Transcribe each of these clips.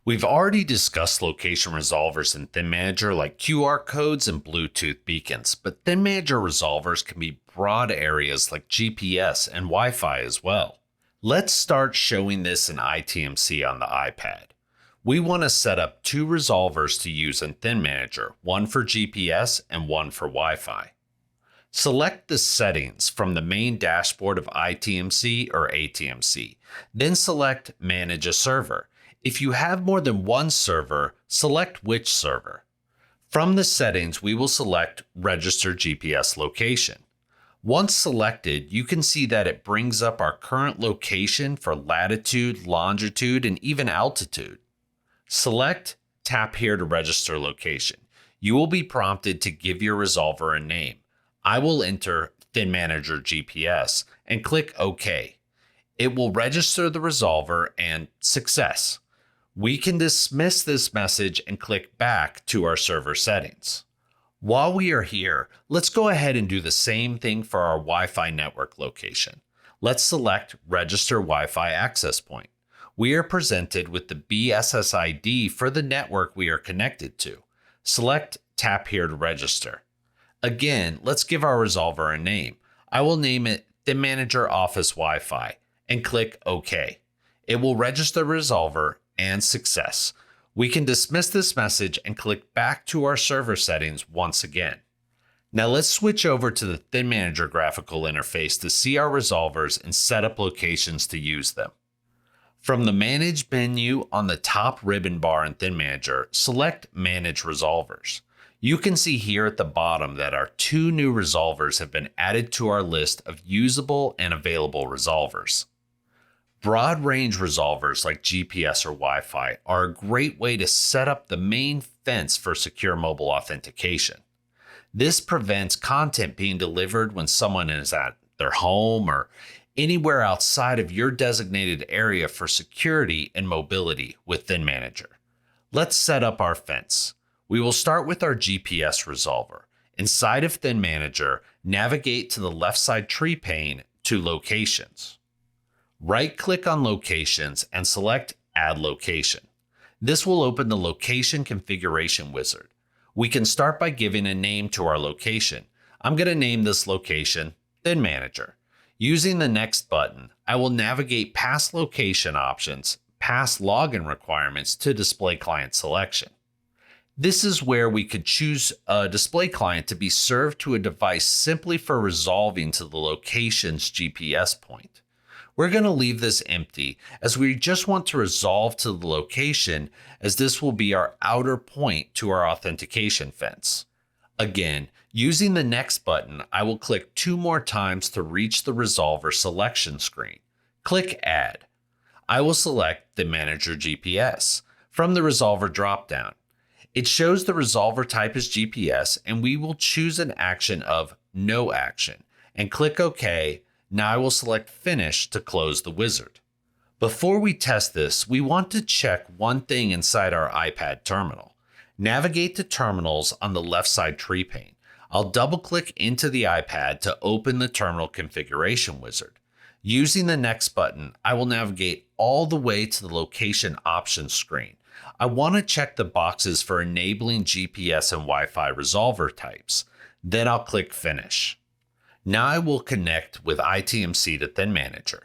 We've already discussed location resolvers in ThinManager like QR codes and Bluetooth beacons, but ThinManager resolvers can be broad areas like GPS and Wi-Fi as well. Let's start showing this in ITMC on the iPad. We want to set up two resolvers to use in ThinManager, one for GPS and one for Wi-Fi. Select the settings from the main dashboard of ITMC or ATMC, then select Manage a Server. If you have more than one server, select which server. From the settings, we will select Register GPS Location. Once selected, you can see that it brings up our current location for latitude, longitude, and even altitude. Select Tap here to register location. You will be prompted to give your resolver a name. I will enter ThinManager GPS and click OK. It will register the resolver and success. We can dismiss this message and click back to our server settings. While we are here, let's go ahead and do the same thing for our Wi-Fi network location. Let's select Register Wi-Fi Access Point. We are presented with the BSSID for the network we are connected to. Select Tap here to register. Again, let's give our resolver a name. I will name it ThinManager Office Wi-Fi and click OK. It will register the resolver and success. We can dismiss this message and click back to our server settings once again. Now let's switch over to the ThinManager graphical interface to see our resolvers and set up locations to use them. From the Manage menu on the top ribbon bar in ThinManager, select Manage Resolvers. You can see here at the bottom that our two new resolvers have been added to our list of usable and available resolvers. Broad range resolvers like GPS or Wi-Fi are a great way to set up the main fence for secure mobile authentication. This prevents content being delivered when someone is at their home or anywhere outside of your designated area for security and mobility with ThinManager. Let's set up our fence. We will start with our GPS resolver. Inside of ThinManager, navigate to the left side tree pane to Locations. Right-click on Locations and select Add Location. This will open the Location Configuration Wizard. We can start by giving a name to our location. I'm going to name this location ThinManager. Using the Next button, I will navigate past location options, past login requirements to display client selection. This is where we could choose a display client to be served to a device simply for resolving to the location's GPS point. We're going to leave this empty as we just want to resolve to the location, as this will be our outer point to our authentication fence. Again, using the Next button, I will click 2 more times to reach the resolver selection screen. Click Add. I will select the ThinManager GPS from the resolver dropdown. It shows the resolver type as GPS, and we will choose an action of No Action and click OK. Now I will select Finish to close the wizard. Before we test this, we want to check one thing inside our iPad terminal. Navigate to Terminals on the left side tree pane. I'll double-click into the iPad to open the terminal configuration wizard. Using the Next button, I will navigate all the way to the Location Options screen. I want to check the boxes for enabling GPS and Wi-Fi resolver types. Then I'll click Finish. Now I will connect with ITMC to ThinManager.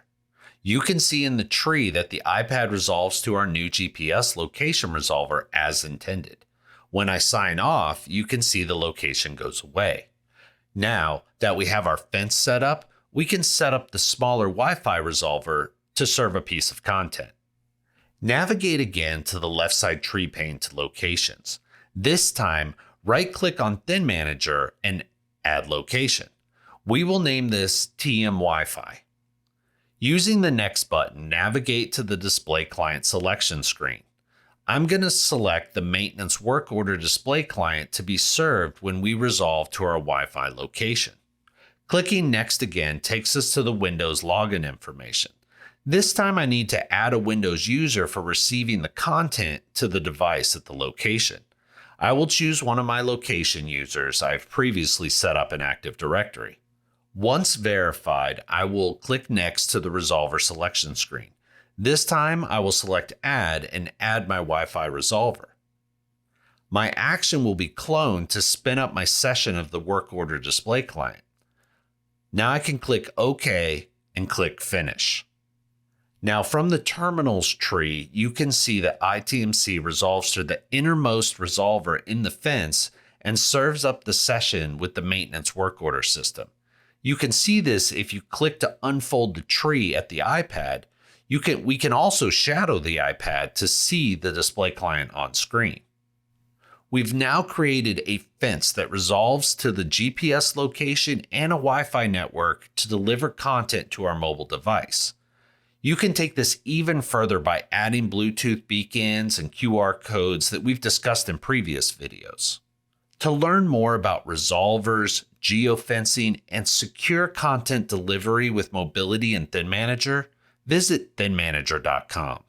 You can see in the tree that the iPad resolves to our new GPS location resolver as intended. When I sign off, you can see the location goes away. Now that we have our fence set up, we can set up the smaller Wi-Fi resolver to serve a piece of content. Navigate again to the left side tree pane to Locations. This time, right-click on ThinManager and Add Location. We will name this TM Wi-Fi. Using the Next button, navigate to the Display Client selection screen. I'm going to select the Maintenance Work Order Display Client to be served when we resolve to our Wi-Fi location. Clicking Next again takes us to the Windows login information. This time I need to add a Windows user for receiving the content to the device at the location. I will choose one of my location users I've previously set up in Active Directory. Once verified, I will click Next to the Resolver selection screen. This time, I will select Add and add my Wi-Fi resolver. My action will be cloned to spin up my session of the work order display client. Now I can click OK and click Finish. Now from the terminals tree, you can see that ITMC resolves to the innermost resolver in the fence and serves up the session with the maintenance work order system. You can see this if you click to unfold the tree at the iPad. We can also shadow the iPad to see the display client on screen. We've now created a fence that resolves to the GPS location and a Wi-Fi network to deliver content to our mobile device. You can take this even further by adding Bluetooth beacons and QR codes that we've discussed in previous videos. To learn more about resolvers, geo-fencing, and secure content delivery with mobility in ThinManager, visit ThinManager.com.